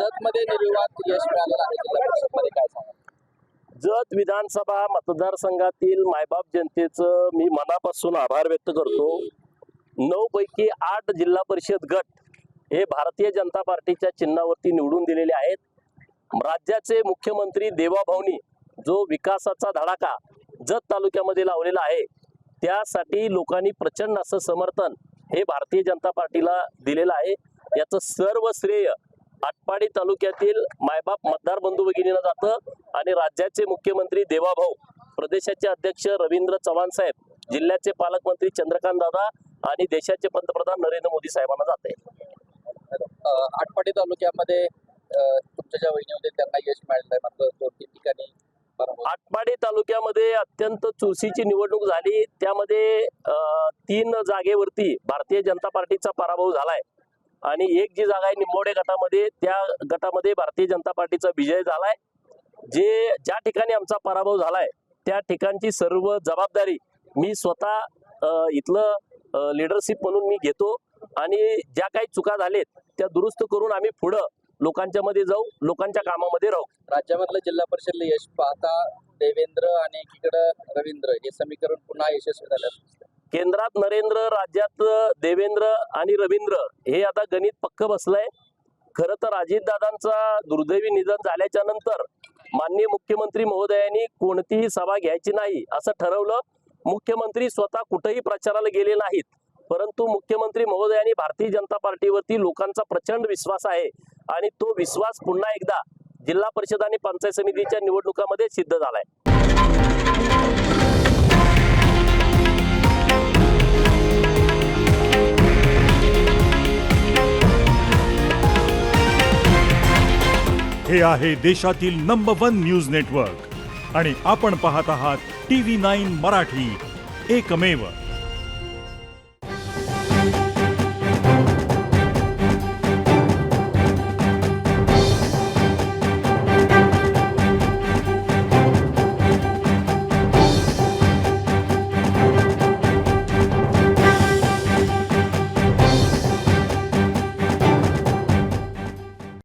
जतमध्ये निर्विवाद यश मिळालेलं आहे जिल्हा परिषदमध्ये, काय सांगा? जत विधानसभा मतदारसंघातील मायबाप जनतेचं मी मनापासून आभार व्यक्त करतो. 9 पैकी 8 जिल्हा परिषद गट हे भारतीय जनता पार्टीच्या चिन्हावरती निवडून दिलेले आहेत. राज्याचे मुख्यमंत्री देवाभाऊनी जो विकासाचा धडाका जत तालुक्यामध्ये लावलेला आहे, त्यासाठी लोकांनी प्रचंड असं समर्थन हे भारतीय जनता पार्टीला दिलेलं आहे. याचं सर्व श्रेय आटपाडी तालुक्यातील मायबाप मतदार बंधू भगिनींना जातं आणि राज्याचे मुख्यमंत्री देवाभाऊ, प्रदेशाचे अध्यक्ष रवींद्र चव्हाण साहेब, जिल्ह्याचे पालकमंत्री चंद्रकांत दादा आणि देशाचे पंतप्रधान नरेंद्र मोदी साहेबांना जाते. आटपाडी तालुक्यामध्ये तुमच्या ज्या वहिनी होते त्यांना यश मिळालेलं आहे, मात्र 2-3 ठिकाणी आटपाडी तालुक्यामध्ये अत्यंत चुरशीची निवडणूक झाली. त्यामध्ये 3 जागेवरती भारतीय जनता पार्टीचा पराभव झालाय आणि एक जी जागा आहे निंबोडे गटामध्ये, त्या गटामध्ये भारतीय जनता पार्टीचा विजय झालाय. ज्या ठिकाणी आमचा पराभव झालाय त्या ठिकाणची सर्व जबाबदारी मी स्वतः इथलं लीडरशिप म्हणून मी घेतो आणि ज्या काही चुका झालेत त्या दुरुस्त करून आम्ही पुढं लोकांच्या मध्ये जाऊ, लोकांच्या कामामध्ये राहू. राज्यामधलं जिल्हा परिषद यश पाहता देवेंद्र आणि एकीकडे रवींद्र हे समीकरण पुन्हा यशस्वी झालं. केंद्रात नरेंद्र, राज्यात देवेंद्र आणि रवींद्र हे आता गणित पक्क बसलंय. खरं तर अजितदादांचा दुर्दैवी निधन झाल्याच्या नंतर माननीय मुख्यमंत्री महोदयांनी कोणतीही सभा घ्यायची नाही असं ठरवलं. मुख्यमंत्री स्वतः कुठेही प्रचाराला गेले नाहीत, परंतु मुख्यमंत्री महोदयांनी भारतीय जनता पार्टीवरती लोकांचा प्रचंड विश्वास आहे आणि तो विश्वास पुन्हा एकदा जिल्हा परिषद आणि पंचायत समितीच्या निवडणुकामध्ये सिद्ध झालाय. हे आहे देशातील नंबर 1 न्यूज नेटवर्क आणि आपण पाहत आहात TV9 मराठी, एकमेव.